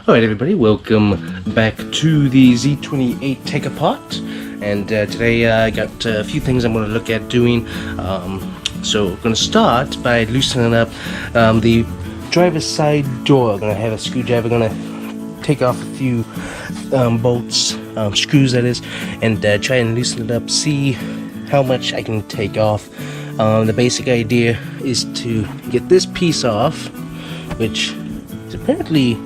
Alright everybody, welcome back to the Z28 Take Apart, and today I got a few things I'm going to look at doing. So we're going to start by loosening up the driver's side door. I'm going to have a screwdriver, going to take off a few bolts, screws that is, and try and loosen it up, see how much I can take off. The basic idea is to get this piece off, which is apparently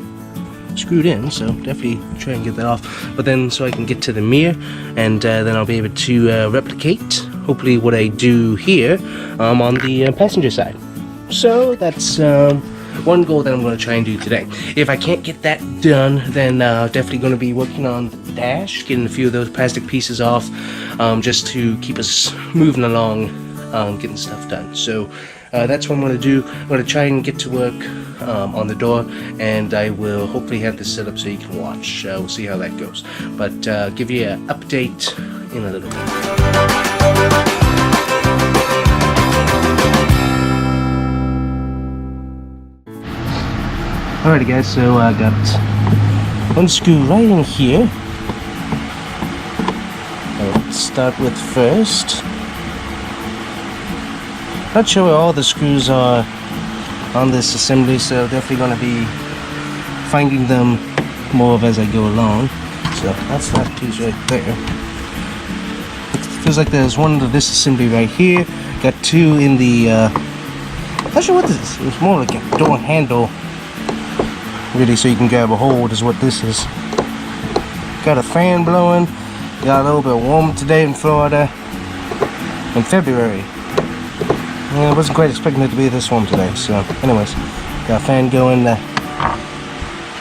screwed in, so definitely try and get that off, but then so I can get to the mirror, and then I'll be able to replicate hopefully what I do here on the passenger side. So that's one goal that I'm going to try and do today. If I can't get that done, then definitely going to be working on the dash, getting a few of those plastic pieces off, just to keep us moving along, getting stuff done. So that's what I'm going to do. I'm going to try and get to work on the door, and I will hopefully have this set up so you can watch. We'll see how that goes, but give you an update in a little bit. Alrighty guys, so I got one screw right in here. I'll start with first. Not sure where all the screws are on this assembly, so definitely going to be finding them more of as I go along. So that's that piece right there. It feels like there's one of this assembly right here. Got two in the not sure what this is. It's more like a door handle, really, so you can grab a hold is what this is. Got a fan blowing. Got a little bit warm today in Florida in February. I wasn't quite expecting it to be this warm today, so anyways, got a fan going to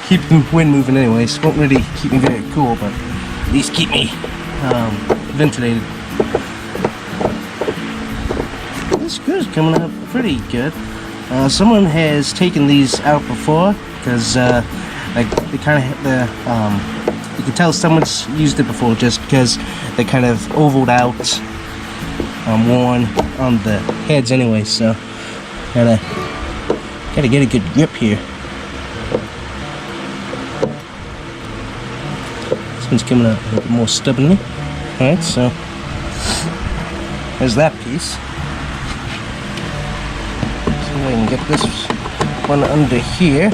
keep the wind moving anyways. Won't really keep me very cool, but at least keep me ventilated. This screw's coming up pretty good. Someone has taken these out before, because like they kind of you can tell someone's used it before just because they kind of ovaled out, worn on the heads anyway, so gotta get a good grip here. This one's coming out a little more stubbornly. Alright, so there's that piece. See if I can get this one under here.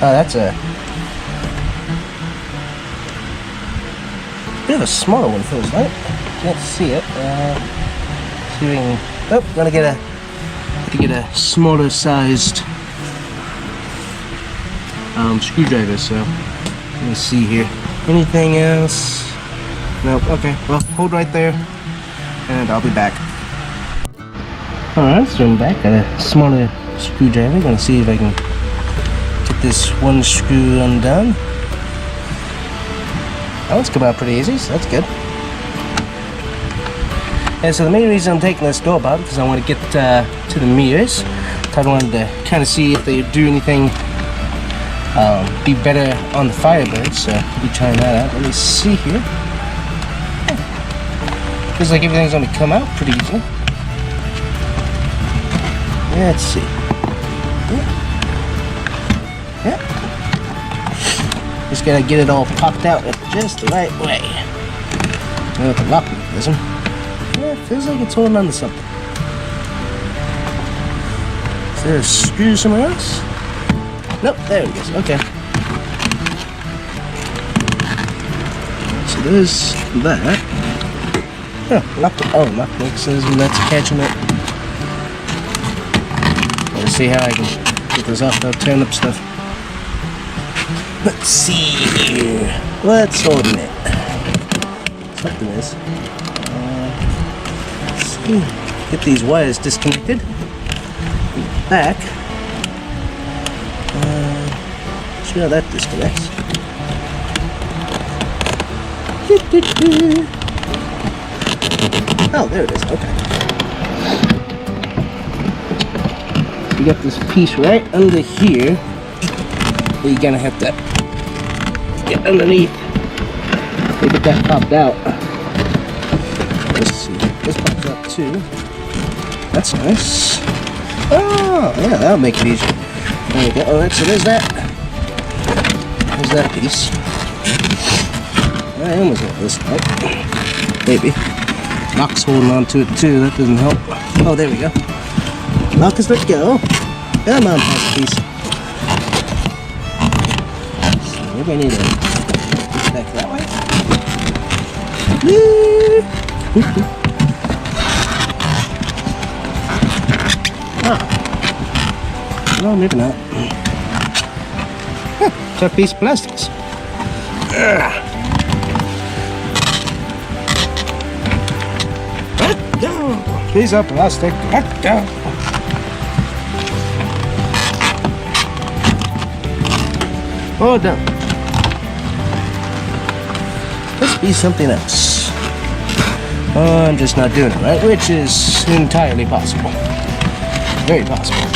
Oh, that's a bit of a smaller one, feels like. Can't see it. See if we can, oh, gotta get a smaller sized screwdriver. So let me see here. Anything else? Nope. Okay. Well, hold right there, and I'll be back. Alright, so I'm back. Got a smaller screwdriver. Gonna see if I can get this one screw undone. Oh, it's come out pretty easy, so that's good. And so the main reason I'm taking this door out is because I want to get to the mirrors. I wanted to kind of see if they do anything be better on the Firebird, so I'll be trying that out. Let me see here. Feels like everything's going to come out pretty easily. Let's see. Yeah. Just gotta get it all popped out in just the right way. With the lock mechanism. Yeah, it feels like it's holding on to something. Is there a screw somewhere else? Nope, there it is. Okay. So there's that. Oh, lock mechanism, that's catching it. Let's see how I can get this off without tearing up stuff. Let's see here. What's holding it? Something is. Let's see. Get these wires disconnected. Back. See how that disconnects. Oh, there it is. Okay. You got this piece right under here. You're gonna have to get underneath. Get that popped out. Let's see. This pops out too. That's nice. Oh, yeah, that'll make it easier. There we go. Alright, so there's that. there's that piece. I almost got this out. Maybe. Lock's holding on to it too, that doesn't help. Oh, there we go. Lock is let go. Come on, past piece. So maybe I need to push back that way. Ah. No, maybe not. It's a piece of plastics. Piece of plastic. Oh, no. Let's be something else. Oh, I'm just not doing it right, which is entirely possible. Very possible.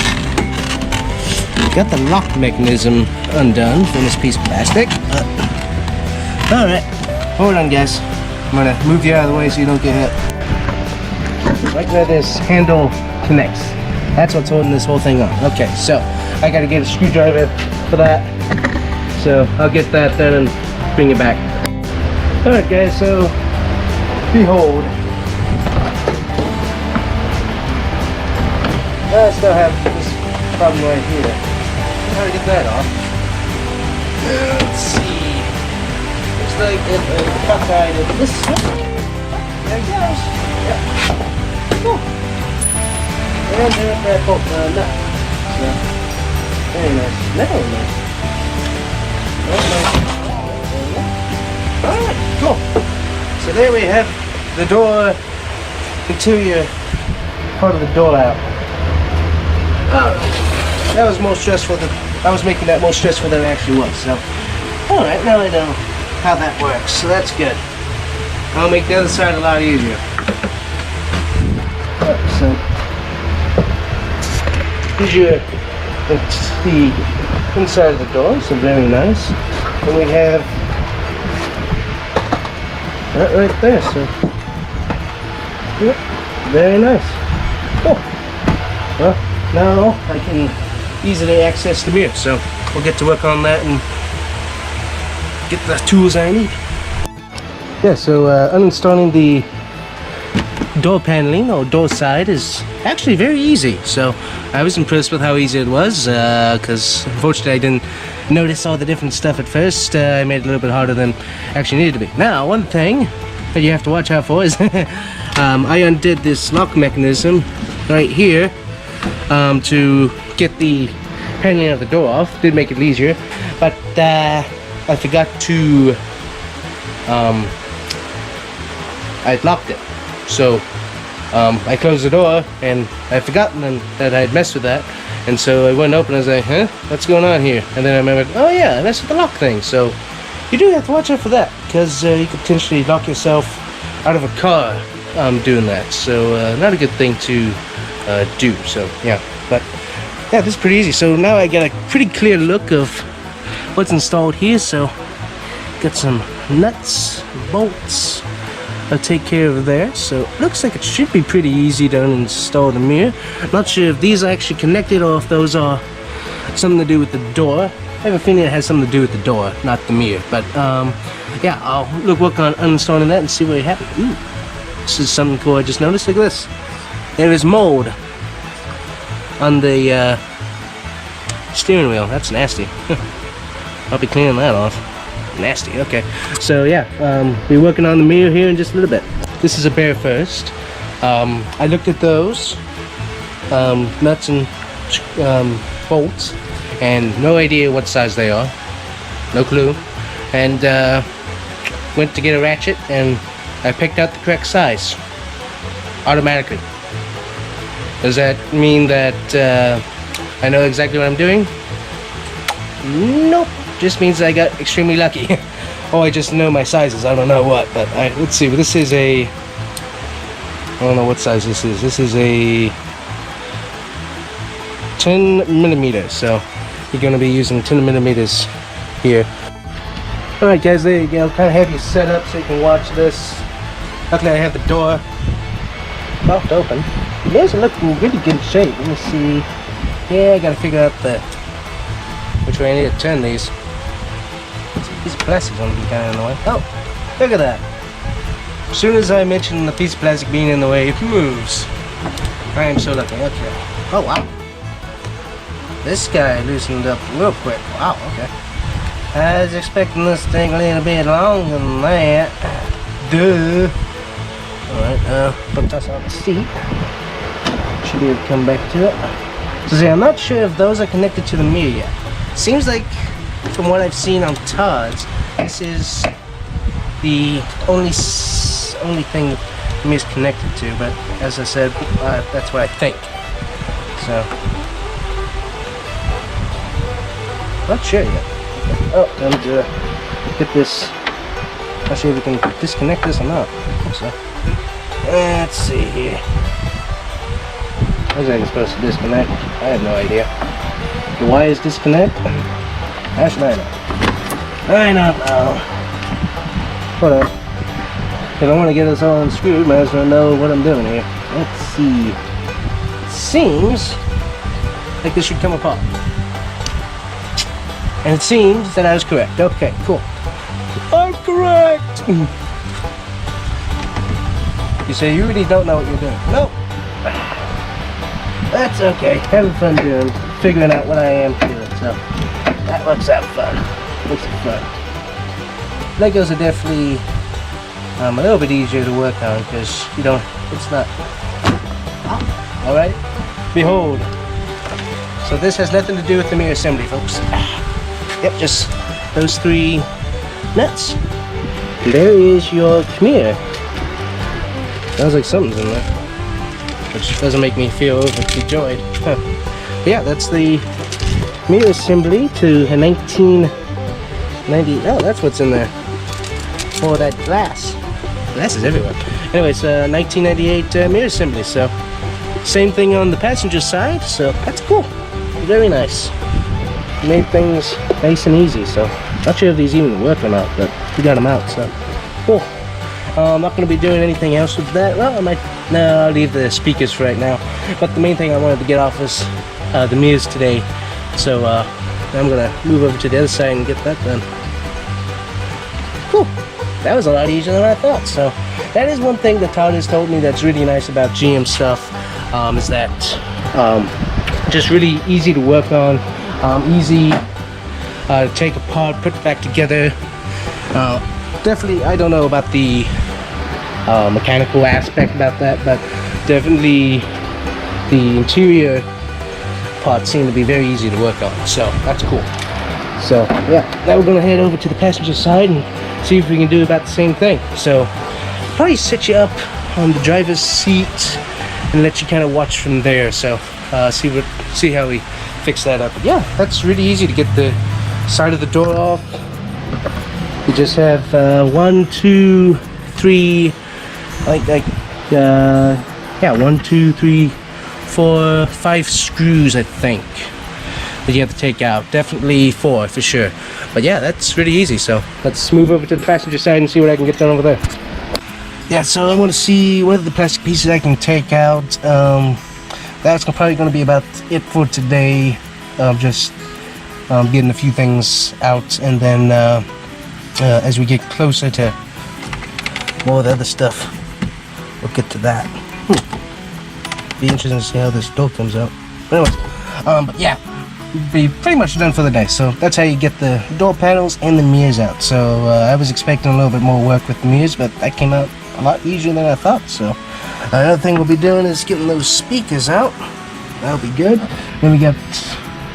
Got the lock mechanism undone from this piece of plastic. Alright, hold on guys. I'm gonna move you out of the way so you don't get hit. Right where this handle connects. That's what's holding this whole thing on. Okay, so I gotta get a screwdriver for that. So I'll get that done and bring it back. Alright guys, so behold. I still have this problem right here. How to get that off? Let's see. Looks like a cockeyed of this. There it goes. Yep. Oh. And there's that bolt nut. So, very nice. Very nice. Alright, cool. So there we have the door interior part of the door out. That was more stressful than I was making that more stressful than it actually was. So, all right, now I know how that works. So that's good. I'll make the other side a lot easier. So, here's the inside of the door. So very nice. And we have that right there. So, yep, very nice. Cool. Well, now I can easily access the mirror, so we'll get to work on that and get the tools I need. Yeah, so uninstalling the door paneling or door side is actually very easy. So I was impressed with how easy it was, because unfortunately I didn't notice all the different stuff at first. I made it a little bit harder than actually needed to be. Now, one thing that you have to watch out for is I undid this lock mechanism right here to get the paneling of the door off. Did make it easier, but I forgot to I locked it, so I closed the door and I'd forgotten that I'd messed with that, and so I went to open. I was like, huh, what's going on here? And then I remembered, oh yeah, I messed with the lock thing. So you do have to watch out for that, because you could potentially lock yourself out of a car doing that. So not a good thing to do. So yeah, but yeah, this is pretty easy. So now I got a pretty clear look of what's installed here. So got some nuts, bolts. I'll take care of there. So looks like it should be pretty easy to uninstall the mirror. Not sure if these are actually connected or if those are something to do with the door. I have a feeling it has something to do with the door, not the mirror. But yeah, I'll work on uninstalling that and see what happens. Ooh, this is something cool I just noticed. Look at this. There is mold on the steering wheel. That's nasty. I'll be cleaning that off. Nasty. Okay, so yeah, be working on the mirror here in just a little bit. This is a bare first. I looked at those nuts and bolts, and no idea what size they are. No clue. And went to get a ratchet, and I picked out the correct size automatically. Does that mean that I know exactly what I'm doing? Nope. Just means I got extremely lucky. Oh, I just know my sizes. I don't know what, but let's see. This is a, I don't know what size this is. This is a 10 millimeters. So you're going to be using 10 millimeters here. All right, guys. There you go. Kind of have you set up so you can watch this. Luckily, I have the door propped open. It doesn't look in really good shape. Let me see. Yeah, I got to figure out which way I need to turn these. piece of plastic's gonna be kind of in the way. Oh, look at that. As soon as I mention the piece of plastic being in the way, it moves. I am so lucky. Okay. Oh, wow. This guy loosened up real quick. Wow, okay. I was expecting this thing a little bit longer than that. Duh. Alright, put this on the seat. Should be able to come back to it. So see, I'm not sure if those are connected to the mirror yet. Seems like, from what I've seen on Todd's, this is the only thing the mirror's connected to, but as I said, that's what I think. So, not sure yet. Oh, and get this. Not sure if we can disconnect this or not. I think so. Let's see here. Looks like it's supposed to disconnect. I have no idea. The wires disconnect? Actually, I know. I don't know. Hold on. If I want to get this all unscrewed, might as well know what I'm doing here. Let's see. It seems like this should come apart. And it seems that I was correct. Okay, cool. I'm correct! You say you really don't know what you're doing. Nope. That's okay. Having fun doing, figuring out what I am doing. So that looks like fun. Looks like fun. Legos are definitely a little bit easier to work on because you don't. It's not. All right. Behold. So this has nothing to do with the mirror assembly, folks. Yep, just those 3 nuts. There is your mirror. Sounds like something's in there, which doesn't make me feel overjoyed. But yeah, that's the mirror assembly to a 1990. Oh, that's what's in there. For that glass. Glass is everywhere. Anyways, 1998 mirror assembly. So same thing on the passenger side. So that's cool. Very nice. Made things nice and easy. So not sure if these even work or not, but we got them out. So cool. I'm not going to be doing anything else with that. Well, I might. No, I'll leave the speakers for right now. But the main thing I wanted to get off is the mirrors today. So I'm going to move over to the other side and get that done. Cool. That was a lot easier than I thought. So that is one thing that Todd has told me that's really nice about GM stuff. Is that just really easy to work on. Easy to take apart, put back together. Definitely, I don't know about the mechanical aspect about that, but definitely the interior parts seem to be very easy to work on, so that's cool. So yeah, now we're gonna head over to the passenger side and see if we can do about the same thing. So probably set you up on the driver's seat and let you kind of watch from there. So see how we fix that up. But yeah, that's really easy to get the side of the door off. You just have 1, 2, 3, yeah, 1, 2, 3, 4, 5 screws, I think, that you have to take out. Definitely 4 for sure. But yeah, that's really easy. So let's move over to the passenger side and see what I can get done over there. Yeah, so I want to see what are the plastic pieces I can take out. That's probably going to be about it for today. Just getting a few things out, and then as we get closer to more of the other stuff, we'll get to that. Be interesting to see how this door comes out. But anyways, but yeah, be pretty much done for the day. So that's how you get the door panels and the mirrors out. So I was expecting a little bit more work with the mirrors, but that came out a lot easier than I thought. So another thing we'll be doing is getting those speakers out. That'll be good. Then we got,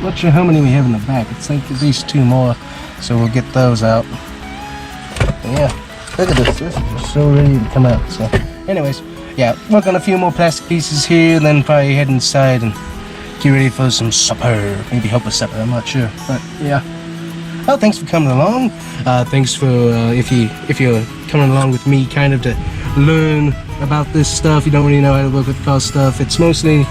not sure how many we have in the back. It's like at least 2 more, so we'll get those out. And yeah, look at this. This is so ready to come out. So anyways, yeah, work on a few more plastic pieces here, and then probably head inside and get ready for some supper. Maybe help with supper, I'm not sure. But yeah. Well, thanks for coming along. Thanks for if you're coming along with me, kind of to learn about this stuff. You don't really know how to work with car stuff. It's mostly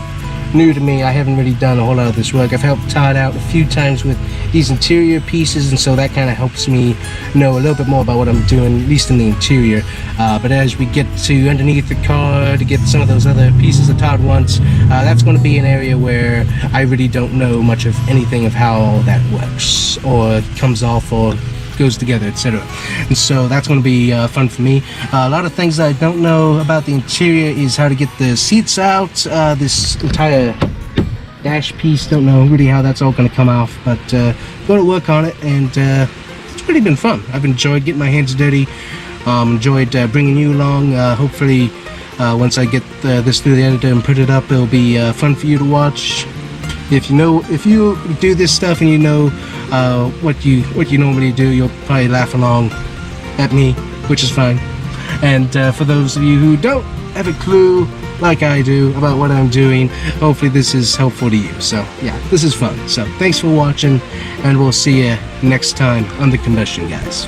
new to me. I haven't really done a whole lot of this work. I've helped Todd out a few times with these interior pieces, and so that kind of helps me know a little bit more about what I'm doing, at least in the interior. But as we get to underneath the car to get some of those other pieces that Todd wants, that's going to be an area where I really don't know much of anything of how that works or comes off or goes together, etc. And so that's going to be fun for me. A lot of things I don't know about the interior is how to get the seats out. This entire dash piece, don't know really how that's all going to come off, but going to work on it, and it's really been fun. I've enjoyed getting my hands dirty. Enjoyed bringing you along. Hopefully once I get this through the editor and put it up, it'll be fun for you to watch. If you do this stuff and you know what you normally do, you'll probably laugh along at me, which is fine. And for those of you who don't have a clue like I do about what I'm doing, hopefully this is helpful to you. So yeah, this is fun. So thanks for watching, and we'll see you next time on The Combustion Guys.